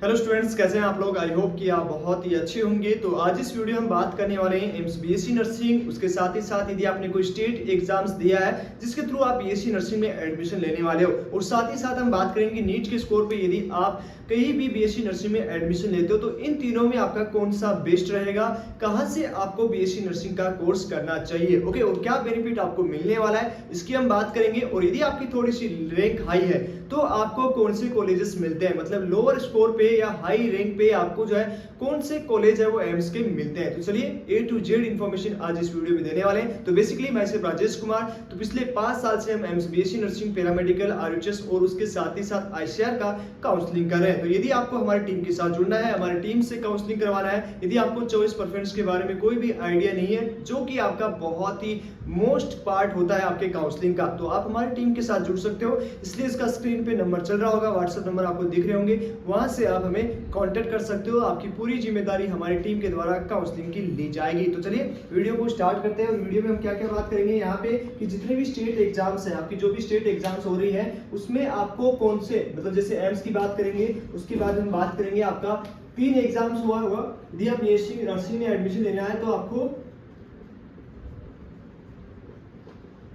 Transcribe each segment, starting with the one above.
Hello students, कैसे हैं आप लोग। आई होप कि आप बहुत ही अच्छे होंगे। तो आज इस वीडियो में हम बात करने वाले हैं एम्स बीएससी नर्सिंग, उसके साथ ही साथ यदि आपने कोई स्टेट एग्जाम्स दिया है जिसके थ्रू आप बीएससी नर्सिंग में एडमिशन लेने वाले हो, और साथ ही साथ हम बात करेंगे नीट के स्कोर पे यदि आप कहीं भी बीएससी नर्सिंग में एडमिशन लेते हो तो इन तीनों में आपका कौन सा बेस्ट रहेगा, कहां से आपको बीएससी नर्सिंग का कोर्स करना चाहिए, ओके, और क्या बेनिफिट आपको मिलने वाला है इसकी हम बात करेंगे। और यदि आपकी थोड़ी सी रैंक हाई है तो आपको कौन से कॉलेजेस मिलते हैं, मतलब लोअर स्कोर पे या हाई रैंक पे आपको जो है कौन से कॉलेज है वो एम्स के मिलते हैं। तो चलिए ए टू जेड इन्फॉर्मेशन आज इस वीडियो में देने वाले हैं। तो बेसिकली मैं सिर्फ राजेश कुमार, तो पिछले 5 साल से हम AIIMS BSc nursing, paramedical, RHS और उसके साथ ही साथ आईसीआर का काउंसलिंग कर रहे हैं। तो यदि आपको हमारी टीम के साथ जुड़ना है, हमारी टीम से काउंसलिंग करवाना है, यदि आपको चॉइस प्रेफरेंस के बारे में कोई भी आइडिया नहीं है जो कि आपका बहुत ही मोस्ट पार्ट होता है आपके काउंसलिंग का, तो आप हमारी टीम के साथ जुड़ सकते हो। इसलिए इसका स्क्रीन पे नंबर चल रहा होगा, व्हाट्सएप नंबर आपको दिख रहे होंगे, वहां से आप हमें कांटेक्ट कर सकते हो। आपकी पूरी जिम्मेदारी हमारी टीम के द्वारा काउंसलिंग की ली जाएगी। तो चलिए वीडियो को स्टार्ट करते हैं। और वीडियो में हम क्या क्या बात करेंगे यहाँ पे कि जितने भी स्टेट एग्जाम्स हैं, आपकी जो भी स्टेट एग्जाम्स हो रही है उसमें आपको कौन से, मतलब जैसे एम्स की बात करेंगे, उसके बाद हम बात करेंगे आपका 3 एग्जाम्स हुआ होगा। यदि आप बीएससी नर्सिंग में एडमिशन लेना है तो आपको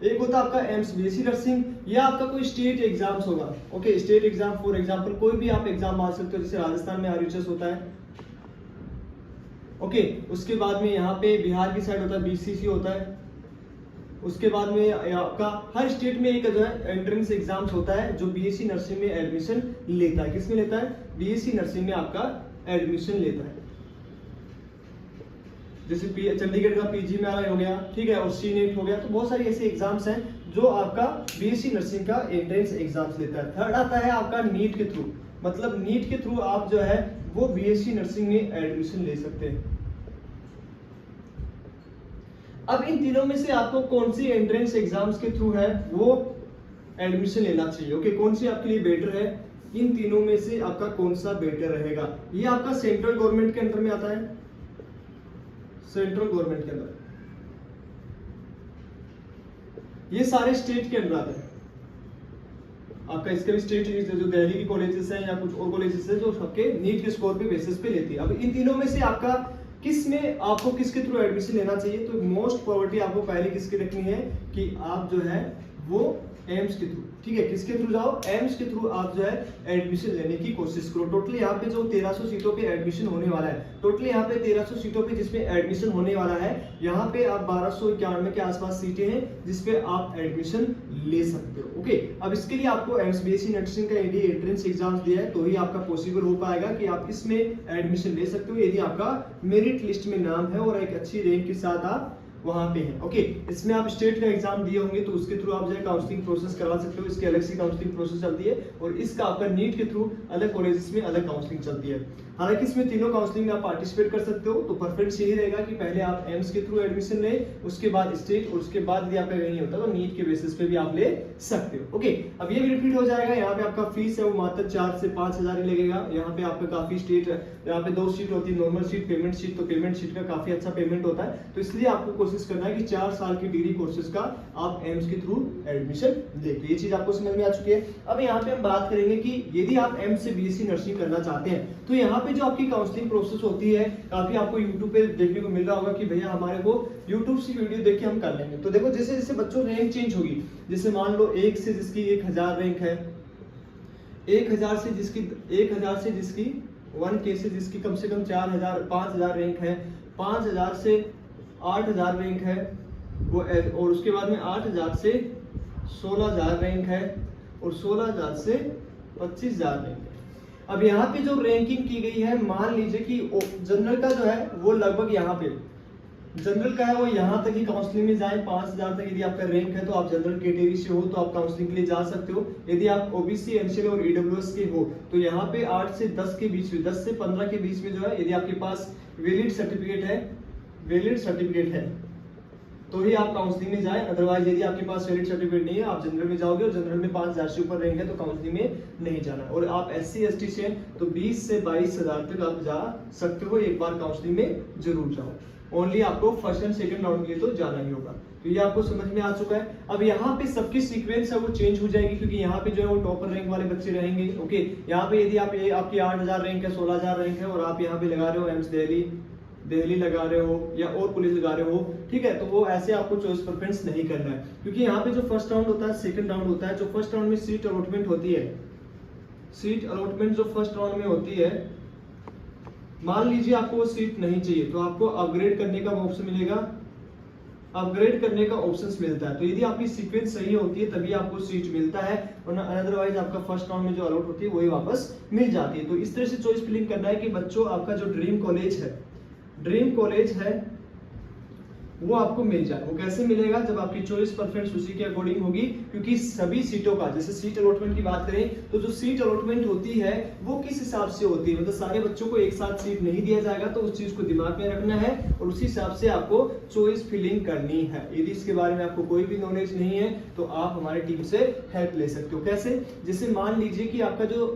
एक होता है आपका एम्स बीएससी नर्सिंग, या आपका कोई स्टेट एग्जाम्स होगा। Okay, state exam for example कोई भी आप एग्जाम मान सकते हो, जैसे राजस्थान में आरएचएस होता है। ओके, उसके बाद में यहाँ पे बिहार की साइड होता है बीसीसी होता है। उसके बाद में आपका हर स्टेट में एक जो है एंट्रेंस एग्जाम्स होता है जो बीएससी नर्सिंग में एडमिशन लेता है। किसमें लेता है? बीएससी नर्सिंग में आपका एडमिशन लेता है। जैसे चंडीगढ़ का पीजी में हो गया, ठीक है, और सी नेट हो गया। तो बहुत सारी ऐसे एग्जाम्स हैं जो आपका बीएससी नर्सिंग का एंट्रेंस एग्जाम्स लेता है। थर्ड आता है आपका नीट के थ्रू, मतलब नीट के थ्रू आप जो है वो बीएससी नर्सिंग में एडमिशन ले सकते हैं। अब इन तीनों में से आपको कौन सी एंट्रेंस एग्जाम्स के थ्रू है वो एडमिशन लेना चाहिए। ओके, कौन सी आपके लिए बेटर है, इन तीनों में से आपका कौन सा बेटर रहेगा। ये आपका सेंट्रल गवर्नमेंट के अंडर में आता है, सेंट्रल गवर्नमेंट के अंदर, ये सारे स्टेट के अंदर आते हैं। आपका इसके भी स्टेट जो दिल्ली की कॉलेजेस हैं या कुछ और कॉलेजेस हैं जो सबके नीट के स्कोर पे बेसिस पे लेती है। अब इन तीनों में से आपका किस में आपको किसके थ्रू एडमिशन लेना चाहिए, तो मोस्ट प्रोबेबिलिटी आपको पहले किसकी रखनी है कि आप जो है वो एम्स के थ्रू, ठीक है, किसके थ्रू जाओ, एम्स के थ्रू आप जो है एडमिशन लेने की कोशिश करो। टोटली यहाँ पे जो 1300 सीटों पे एडमिशन होने वाला है, टोटली यहाँ पे 1300 सीटों पे जिसमें एडमिशन होने वाला है, यहाँ पे आप 1291 के आसपास सीटें हैं जिसपे आप एडमिशन ले सकते हो। ओके, अब इसके लिए आपको एम्स बीएससी नर्सिंग का यदि एंट्रेंस एग्जाम दिया है तो ही आपका पॉसिबल हो पाएगा कि आप इसमें एडमिशन ले सकते हो, यदि आपका मेरिट लिस्ट में नाम है और एक अच्छी रैंक के साथ आप वहां पे है। ओके, इसमें आप स्टेट का एग्जाम दिए होंगे तो उसके थ्रू आप जो है काउंसलिंग प्रोसेस करवा सकते हो। इसकी अलग से काउंसलिंग प्रोसेस चलती है और इसका आपका नीट के थ्रू अलग कॉलेजेस में अलग काउंसलिंग चलती है। हालांकि इसमें तीनों काउंसलिंग में आप पार्टिसिपेट कर सकते हो। तो प्रेफरेंस यही रहेगा कि पहले आप एम्स के थ्रू एडमिशन लें, उसके बाद स्टेट, और उसके बाद यदि आपका नहीं होता तो नीट के बेसिस पे भी आप ले सकते हो। ओके, अब ये भी रिपीट हो जाएगा। यहाँ पे आपका फीस है वो मात्र 4 से 5 हजार ही लगेगा। यहाँ पे आपका काफी स्टेट, यहाँ पे 2 सीट होती है, नॉर्मल सीट, पेमेंट सीट। तो पेमेंट सीट का काफी अच्छा पेमेंट होता है, तो इसलिए आपको कोशिश करना है कि 4 साल की डिग्री कोर्सेज का आप एम्स के थ्रू एडमिशन ले। तो ये चीज आपको समझ में आ चुकी है। अब यहाँ पे हम बात करेंगे कि यदि आप एम्स से बीएससी नर्सिंग करना चाहते हैं तो यहाँ पे जो आपकी काउंसलिंग प्रोसेस होती है, काफी आपको YouTube पे देखने को मिल रहा होगा कि भैया हमारे को YouTube से वीडियो देख के हम कर लेंगे। तो देखो जैसे जैसे बच्चों रैंक चेंज होगी, जैसे मान लो 1 से जिसकी 1000 रैंक है, 1000 से जिसकी 1K से जिसकी कम से कम 4000 5000 रैंक है, 5000 से 8000 रैंक है वो, और उसके बाद में 8000 से 16000 रैंक है, और 16000 से 25000 रैंक है। अब यहाँ पे जो रैंकिंग की गई है, मान लीजिए कि जनरल का जो है वो लगभग यहाँ पे जनरल का है वो यहाँ तक ही काउंसलिंग में जाए, 5000 तक यदि आपका रैंक है तो आप जनरल कैटेगरी से हो तो आप काउंसलिंग के लिए जा सकते हो। यदि आप ओबीसी, एनसीएल और ईडब्ल्यूएस के हो तो यहाँ पे 8 से 10 के बीच में, 10 से 15 के बीच में जो है, यदि आपके पास वैलिड सर्टिफिकेट है तो ही आप काउंसलिंग में जाए। अदरवाइज यदि आपके पास वैलिड सर्टिफिकेट नहीं है, आप जनरल में जाओगे और जनरल में 5000 से ऊपर रैंक है तो काउंसलिंग में नहीं जाना। और आप एससी एसटी से तो 20 से 22 हजार तक आप जा सकते हो, एक बार काउंसलिंग में जरूर जाओ। ओनली आपको फर्स्ट एंड सेकंड राउंड के लिए तो जाना ही होगा। तो ये आपको समझ में आ चुका है। अब यहाँ पे सबकी सीक्वेंस है वो चेंज हो जाएगी, क्योंकि यहाँ पे जो है वो टॉपर रैंक वाले बच्चे रहेंगे। ओके, यहाँ पे यदि आप आपकी 8000 रैंक है, 16000 रैंक है और आप यहाँ पे लगा रहे हो एम्स दिल्ली लगा रहे हो या और पुलिस लगा रहे हो, ठीक है, तो वो ऐसे आपको चॉइस प्रेफरेंस नहीं करना है, क्योंकि यहाँ पे जो फर्स्ट राउंड होता है, सेकंड राउंड होता है। जो फर्स्ट राउंड में सीट अलॉटमेंट होती है, सीट अलॉटमेंट जो फर्स्ट राउंड में होती है, मान लीजिए आपको वो सीट नहीं चाहिए तो आपको अपग्रेड करने का ऑप्शन मिलेगा, अपग्रेड करने का ऑप्शन मिलता है। तो यदि आपकी सीक्वेंस सही होती है तभी आपको सीट मिलता है, वरना अदरवाइज आपका फर्स्ट राउंड में जो अलॉट होती है वही वापस मिल जाती है। तो इस तरह से चॉइस फिलिंग करना है कि बच्चों आपका जो ड्रीम कॉलेज है वो आपको मिल जाए। वो कैसे मिलेगा? जब आपकी चॉइस प्रेफरेंस उसी के अकॉर्डिंग होगी, क्योंकि सभी सीटों का, जैसे सीट अलॉटमेंट की बात करें तो जो सीट अलॉटमेंट होती है वो किस हिसाब से होती है, मतलब सारे बच्चों को एक साथ सीट नहीं दिया जाएगा, तो उस चीज को दिमाग में रखना है और उसी हिसाब से आपको चॉइस फिलिंग करनी है। यदि इसके बारे में आपको कोई भी नॉलेज नहीं है तो आप हमारी टीम से हेल्प ले सकते हो। कैसे? जैसे मान लीजिए कि आपका जो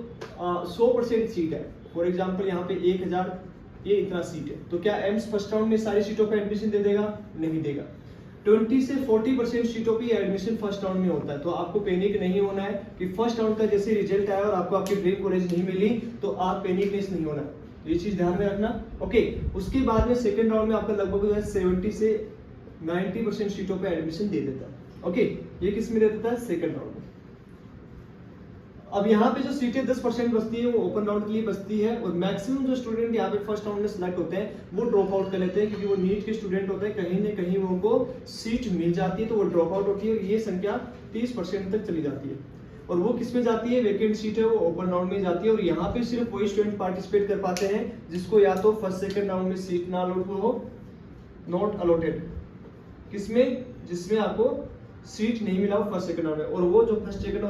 100% सीट है, फॉर एग्जाम्पल यहाँ पे 1000 ये इतना सीट है, तो क्या एम्स फर्स्ट राउंड में सारी सीटों पे एडमिशन दे देगा? नहीं देगा। 20 से 40% सीटों पे एडमिशन फर्स्ट राउंड में होता है। तो आपको पैनिक नहीं होना है कि फर्स्ट राउंड का जैसे रिजल्ट आया और आपको आपकी ड्रीम कॉलेज नहीं मिली तो आप पैनिक नहीं होना, ये चीज ध्यान में रखना। ओके, उसके बाद में सेकंड राउंड में आपका लगभग 70 से 90% सीटों पे एडमिशन दे देता है। ओके, ये किस में दे देता है? सेकंड राउंड में। अब यहाँ पे जो सीटें 10% बचती है वो ओपन राउंड के लिए बचती है, और मैक्सिमम जो स्टूडेंट यहाँ पे फर्स्ट राउंड में सिलेक्ट होते हैं वो ड्रॉप आउट कर लेते हैं, क्योंकि वो नीट के स्टूडेंट होते हैं, कहीं ना कहीं वो उनको सीट मिल जाती है तो वो ड्रॉप आउट होती है, और ये संख्या 30% तक चली जाती है। और वो किस में जाती है? वैकेंट सीट है वो ओपन राउंड में जाती है, और यहाँ पे सिर्फ वही स्टूडेंट पार्टिसिपेट कर पाते हैं जिसको या तो फर्स्ट सेकंड राउंड में सीट ना अलॉट हो, नॉट अलॉटेड, किसमें? जिसमें आपको सीट नहीं मिला हो फर्स्ट सेकंड राउंड में, और वो जो फर्स्ट सेकंड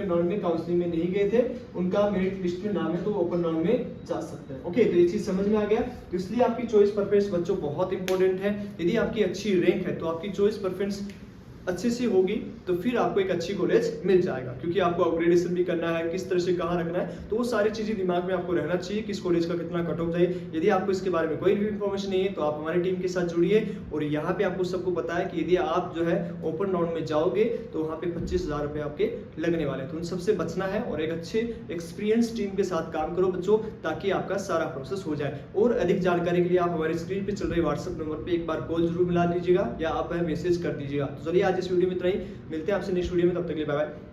राउंड में काउंसलिंग में नहीं गए थे उनका मेरिट लिस्ट में नाम है तो वो ओपन राउंड में जा सकते हैं। ओके, तो ये चीज समझ में आ गया। तो इसलिए आपकी चॉइस प्रेफरेंस बच्चों बहुत इंपॉर्टेंट है। यदि आपकी अच्छी रैंक है तो आपकी चॉइस प्रेफरेंस अच्छी सी होगी तो फिर आपको एक अच्छी कॉलेज मिल जाएगा, क्योंकि आपको अपग्रेडेशन भी करना है, किस तरह से कहाँ रखना है, तो वो सारी चीजें दिमाग में आपको रहना चाहिए, किस कॉलेज का कितना कट ऑफ जाए। यदि आपको इसके बारे में कोई भी इन्फॉर्मेशन नहीं है तो आप हमारी टीम के साथ जुड़िए, और यहाँ पे आपको सबको पता है कि यदि आप जो है ओपन राउंड में जाओगे तो वहाँ पे 25,000 रुपए आपके लगने वाले हैं। तो उन सबसे बचना है और एक अच्छे एक्सपीरियंस टीम के साथ काम करो बच्चों, ताकि आपका सारा प्रोसेस हो जाए। और अधिक जानकारी के लिए आप हमारे स्क्रीन पे चल रहे व्हाट्सएप नंबर पे एक बार कॉल जरूर मिला लीजिएगा या आप मैसेज कर दीजिएगा। तो चलिए आज इस वीडियो में इतना ही, मिलते हैं आपसे नेक्स्ट वीडियो में, तब तक के लिए बाय बाय।